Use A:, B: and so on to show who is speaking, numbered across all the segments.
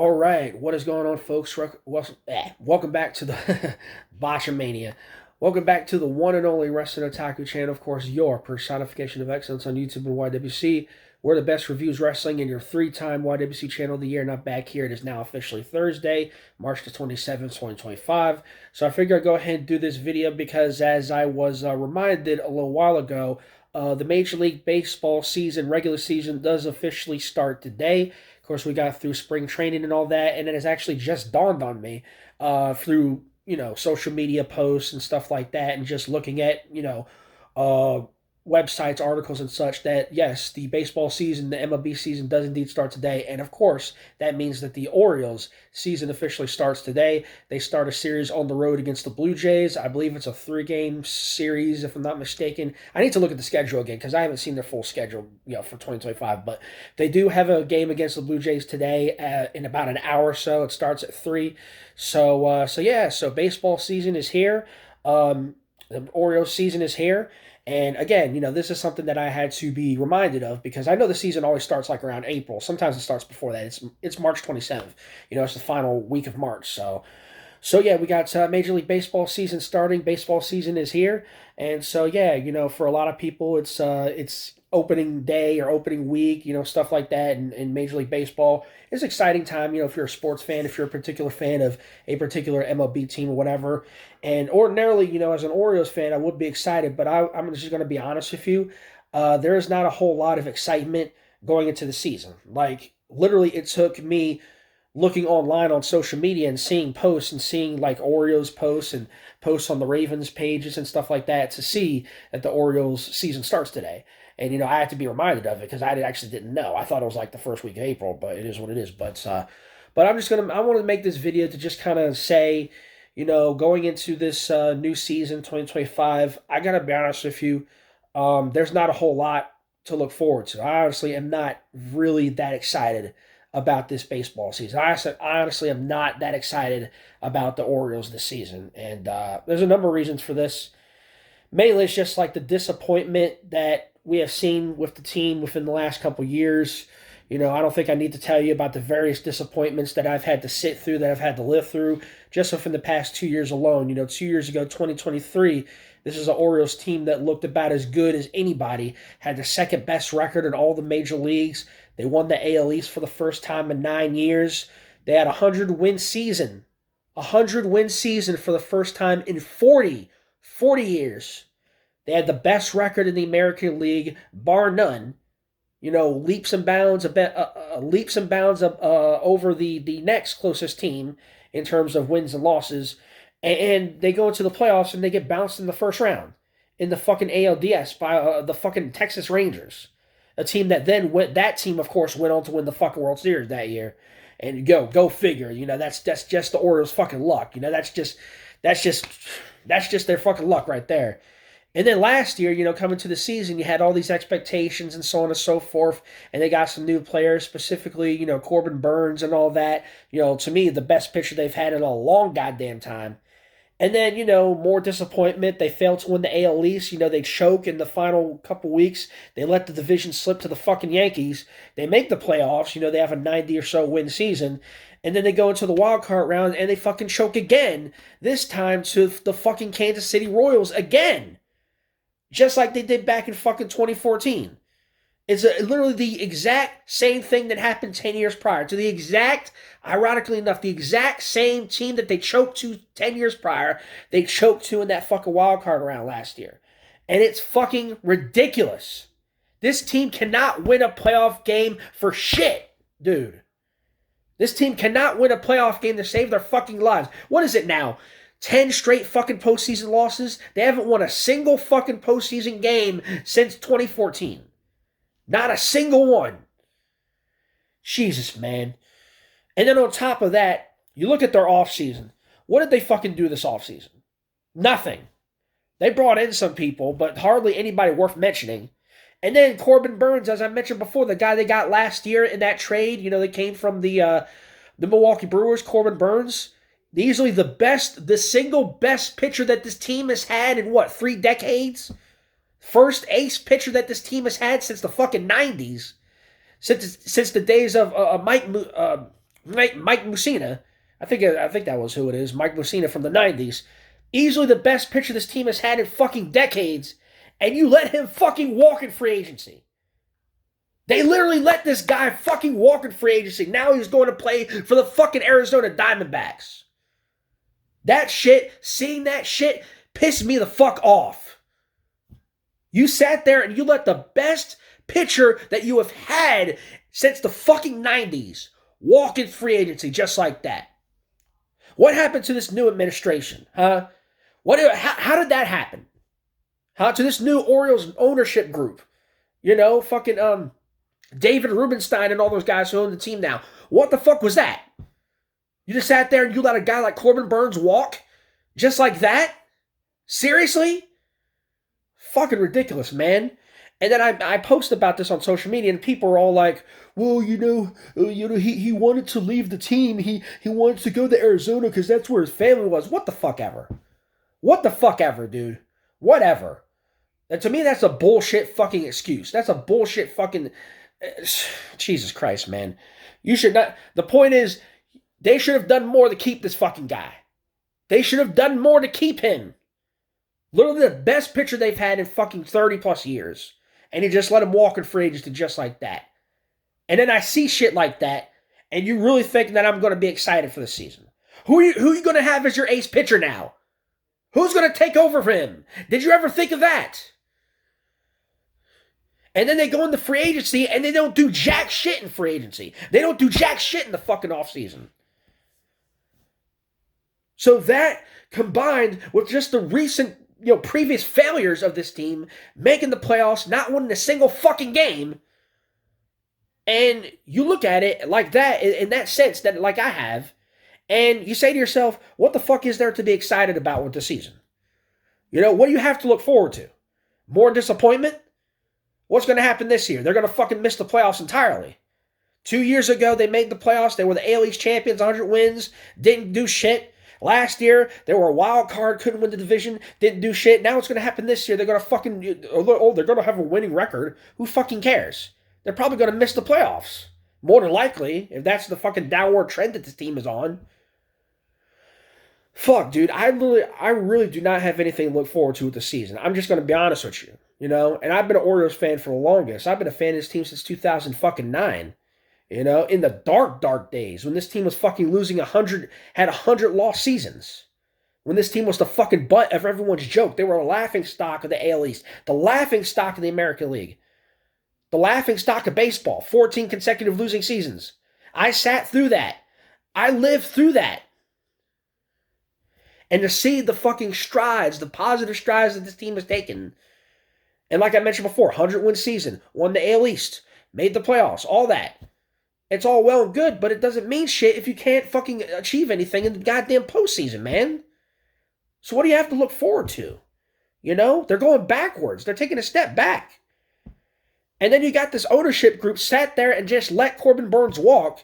A: All right, what is going on, folks? Welcome back to the Botchamania. Welcome back to the one and only Wrestling Otaku channel. Of course, your personification of excellence on YouTube and YWC. We're the best reviews wrestling in your three-time YWC channel of the year. Not back here. It is now officially Thursday, March the 27th, 2025. So I figured I'd go ahead and do this video because, as I was reminded a little while ago, the Major League Baseball season, regular season, does officially start today. Of course, we got through spring training and all that, and it has actually just dawned on me through social media posts and stuff like that, and just looking at uh, websites, articles, and such that yes, the baseball season, the MLB season, does indeed start today, and of course that means that the Orioles season officially starts today. They start a series on the road against the Blue Jays. I believe it's a 3-game series, if I'm not mistaken. I need to look at the schedule again because I haven't seen their full schedule, for 2025. But they do have a game against the Blue Jays today in about an hour or so. It starts at 3. So baseball season is here. The Orioles season is here. And again, this is something that I had to be reminded of because I know the season always starts like around April. Sometimes it starts before that. It's March 27th. It's the final week of March. So yeah, we got Major League Baseball season starting. Baseball season is here, and so yeah, for a lot of people, it's opening day or opening week, stuff like that, in Major League Baseball. It's an exciting time, if you're a sports fan, if you're a particular fan of a particular MLB team or whatever. And ordinarily, as an Orioles fan, I would be excited, but I'm just going to be honest with you. There is not a whole lot of excitement going into the season. Like, literally, it took me looking online on social media and seeing posts and seeing like Orioles posts and posts on the Ravens pages and stuff like that to see that the Orioles season starts today. And I had to be reminded of it because I actually didn't know. I thought it was like the first week of April, but it is what it is. But I want to make this video to just kind of say, going into this new season, 2025, I gotta be honest with you, there's not a whole lot to look forward to. I honestly am not really that excited about this baseball season. I honestly am not that excited about the Orioles this season. And there's a number of reasons for this. Mainly, it's just like the disappointment that we have seen with the team within the last couple years. I don't think I need to tell you about the various disappointments that I've had to sit through, that I've had to live through, just within the past 2 years alone. 2 years ago, 2023, this is an Orioles team that looked about as good as anybody, had the second best record in all the major leagues. They won the AL East for the first time in 9 years. They had a 100-win season. A 100-win season for the first time in 40 years. They had the best record in the American League, bar none. Leaps and bounds over the next closest team in terms of wins and losses. And they go into the playoffs and they get bounced in the first round in the fucking ALDS by the fucking Texas Rangers. A team that then that team, of course, went on to win the fucking World Series that year. And go figure. That's just the Orioles' fucking luck. That's just their fucking luck right there. And then last year, coming to the season, you had all these expectations and so on and so forth, and they got some new players, specifically, Corbin Burns and all that. To me, the best pitcher they've had in a long goddamn time. And then, more disappointment. They failed to win the AL East. They choke in the final couple weeks. They let the division slip to the fucking Yankees. They make the playoffs. They have a 90 or so win season. And then they go into the wild card round and they fucking choke again. This time to the fucking Kansas City Royals again. Just like they did back in fucking 2014. It's literally the exact same thing that happened 10 years prior. To the exact, ironically enough, the exact same team that they choked to 10 years prior, they choked to in that fucking wild card round last year. And it's fucking ridiculous. This team cannot win a playoff game for shit, dude. This team cannot win a playoff game to save their fucking lives. What is it now? 10 straight fucking postseason losses? They haven't won a single fucking postseason game since 2014. Not a single one. Jesus, man. And then on top of that, you look at their offseason. What did they fucking do this offseason? Nothing. They brought in some people, but hardly anybody worth mentioning. And then Corbin Burns, as I mentioned before, the guy they got last year in that trade, they came from the Milwaukee Brewers, Corbin Burns. Easily the single best pitcher that this team has had in 3 decades? First ace pitcher that this team has had since the fucking 90s. Since the days of Mike Mussina, I think that was who it is, Mike Mussina from the 90s, easily the best pitcher this team has had in fucking decades, and you let him fucking walk in free agency. They literally let this guy fucking walk in free agency. Now he's going to play for the fucking Arizona Diamondbacks. Seeing that shit pissed me the fuck off. You sat there and you let the best pitcher that you have had since the fucking 90s walk in free agency just like that. What happened to this new administration, huh? How did that happen? Huh? To this new Orioles ownership group. Fucking David Rubenstein and all those guys who own the team now. What the fuck was that? You just sat there and you let a guy like Corbin Burnes walk just like that? Seriously? Fucking ridiculous, man. And then I post about this on social media, and people are all like, "Well, he wanted to leave the team. He wanted to go to Arizona because that's where his family was." What the fuck ever? What the fuck ever, dude? Whatever. And to me, that's a bullshit fucking excuse. That's a bullshit fucking. Jesus Christ, man. You should not. The point is, they should have done more to keep this fucking guy. They should have done more to keep him. Literally the best pitcher they've had in fucking 30 plus years. And you just let him walk in free agency just like that. And then I see shit like that, and you really think that I'm going to be excited for the season. Who are you going to have as your ace pitcher now? Who's going to take over for him? Did you ever think of that? And then they go into free agency, and they don't do jack shit in free agency. They don't do jack shit in the fucking offseason. So that, combined with just the recent, previous failures of this team, making the playoffs, not winning a single fucking game, and you look at it like that, in that sense, that like I have, and you say to yourself, what the fuck is there to be excited about with the season? What do you have to look forward to? More disappointment? What's going to happen this year? They're going to fucking miss the playoffs entirely. 2 years ago, they made the playoffs. They were the AL East champions, 100 wins, didn't do shit. Last year, they were a wild card, couldn't win the division, didn't do shit. Now what's going to happen this year? They're going to fucking, they're going to have a winning record. Who fucking cares? They're probably going to miss the playoffs. More than likely, if that's the fucking downward trend that this team is on. Fuck, dude, I really do not have anything to look forward to with the season. I'm just going to be honest with you. And I've been an Orioles fan for the longest. I've been a fan of this team since 2009. In the dark days when this team was fucking losing 100, had 100 lost seasons. When this team was the fucking butt of everyone's joke. They were a laughing stock of the AL East. The laughing stock of the American League. The laughing stock of baseball. 14 consecutive losing seasons. I sat through that. I lived through that. And to see the fucking strides, the positive strides that this team has taken. And like I mentioned before, 100-win season, won the AL East, made the playoffs, all that. It's all well and good, but it doesn't mean shit if you can't fucking achieve anything in the goddamn postseason, man. So what do you have to look forward to? They're going backwards. They're taking a step back. And then you got this ownership group sat there and just let Corbin Burnes walk.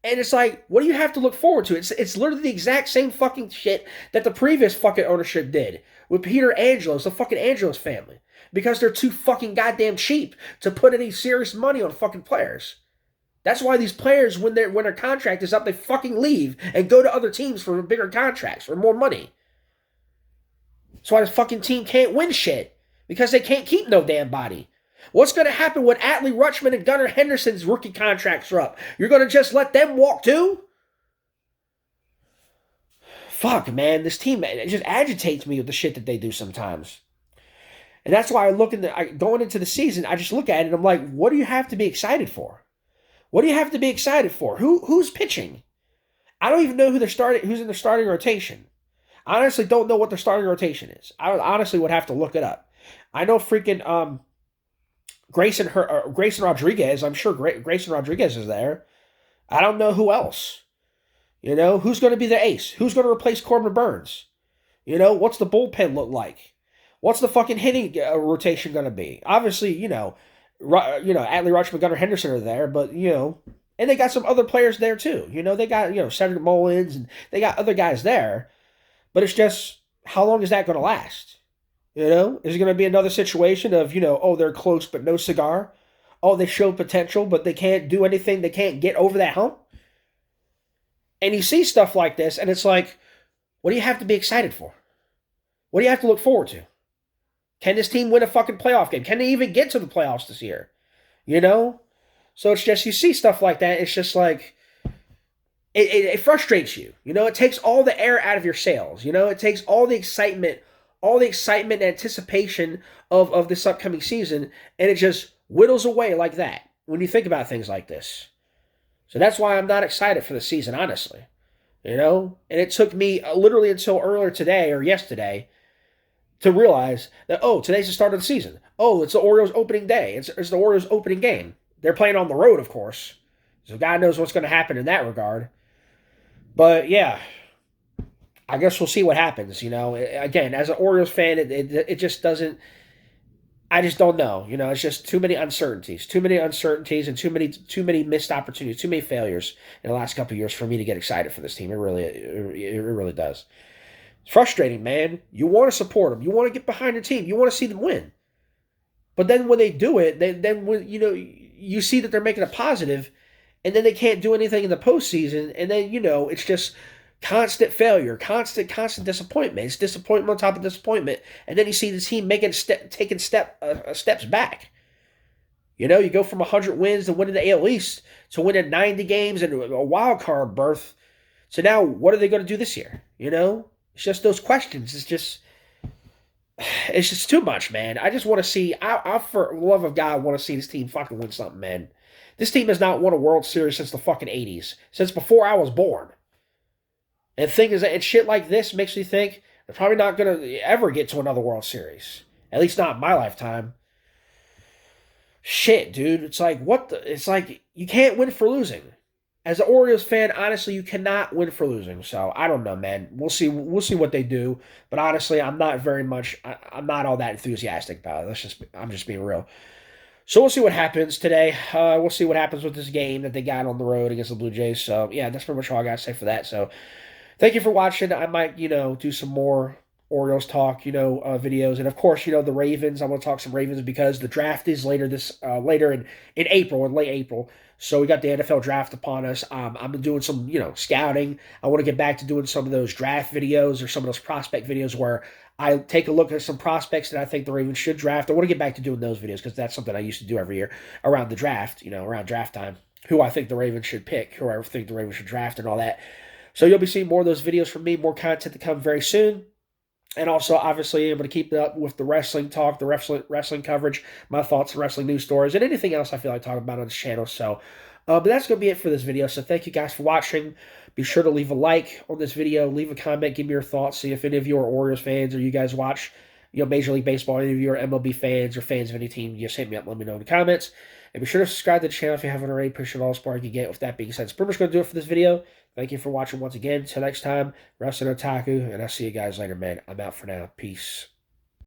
A: And it's like, what do you have to look forward to? It's literally the exact same fucking shit that the previous fucking ownership did with Peter Angelos, the fucking Angelos family. Because they're too fucking goddamn cheap to put any serious money on fucking players. That's why these players, when their contract is up, they fucking leave and go to other teams for bigger contracts, for more money. That's why this fucking team can't win shit. Because they can't keep no damn body. What's going to happen when Adley Rutschman and Gunnar Henderson's rookie contracts are up? You're going to just let them walk too? Fuck, man. This team, it just agitates me with the shit that they do sometimes. And that's why going into the season, I just look at it and I'm like, what do you have to be excited for? What do you have to be excited for? Who's pitching? I don't even know who's in the starting rotation. I honestly don't know what the starting rotation is. I honestly would have to look it up. I know freaking Grayson Rodriguez. I'm sure Grayson Rodriguez is there. I don't know who else. Who's going to be the ace? Who's going to replace Corbin Burnes? What's the bullpen look like? What's the fucking hitting rotation going to be? Obviously, Adley Rutschman, Gunnar Henderson are there, but, and they got some other players there too. They got, Cedric Mullins, and they got other guys there. But it's just, how long is that going to last? Is it going to be another situation of, they're close but no cigar? Oh, they show potential, but they can't do anything. They can't get over that hump? And you see stuff like this, and it's like, what do you have to be excited for? What do you have to look forward to? Can this team win a fucking playoff game? Can they even get to the playoffs this year? You know? So it's just, you see stuff like that, it's just like, it frustrates you. You know, it takes all the air out of your sails. You know, it takes all the excitement and anticipation of this upcoming season, and it just whittles away like that when you think about things like this. So that's why I'm not excited for the season, honestly. You know? And it took me literally until earlier today or yesterday to realize that, oh, today's the start of the season. Oh, it's the Orioles opening day. It's the Orioles opening game. They're playing on the road, of course. So God knows what's going to happen in that regard. But yeah, I guess we'll see what happens. You know, again, as an Orioles fan, it just doesn't. I just don't know. You know, it's just too many uncertainties, and too many missed opportunities, too many failures in the last couple of years for me to get excited for this team. It really does. It's frustrating, man. You want to support them, you want to get behind the team, you want to see them win. But then when they do it, then when you see that they're making a positive, and then they can't do anything in the postseason, and then it's just constant failure, constant disappointment. It's disappointment on top of disappointment, and then you see the team taking steps back. You go from 100 wins to winning the AL East to winning 90 games and a wild card berth. So now, what are they going to do this year? It's just those questions. It's just too much, man. I just want to see. I for the love of God, want to see this team fucking win something, man. This team has not won a World Series since the fucking 80s, since before I was born. And the thing is that shit like this makes me think they're probably not going to ever get to another World Series. At least not in my lifetime. Shit, dude. It's like, it's like, you can't win for losing. As an Orioles fan, honestly, you cannot win for losing. So, I don't know, man. We'll see what they do. But honestly, I'm not all that enthusiastic about it. I'm just being real. So we'll see what happens today. We'll see what happens with this game that they got on the road against the Blue Jays. So, yeah, that's pretty much all I got to say for that. So, thank you for watching. I might, do some more Orioles talk, videos. And, of course, the Ravens. I want to talk some Ravens because the draft is later in April, in late April. So we got the NFL draft upon us. I'm doing some, scouting. I want to get back to doing some of those draft videos or some of those prospect videos where I take a look at some prospects that I think the Ravens should draft. I want to get back to doing those videos because that's something I used to do every year around the draft, around draft time, who I think the Ravens should pick, who I think the Ravens should draft and all that. So you'll be seeing more of those videos from me, more content to come very soon. And also, obviously, able to keep up with the wrestling talk, the wrestling coverage, my thoughts on wrestling news stories, and anything else I feel like talking about on this channel. So, but that's going to be it for this video. So thank you guys for watching. Be sure to leave a like on this video. Leave a comment. Give me your thoughts. See if any of you are Orioles fans or you guys watch, Major League Baseball. Any of you are MLB fans or fans of any team, just hit me up. Let me know in the comments. And be sure to subscribe to the channel if you haven't already. Appreciate all the support you can get. With that being said, it's pretty much going to do it for this video. Thank you for watching once again. Till next time, Wrestling Otaku, and I'll see you guys later, man. I'm out for now. Peace.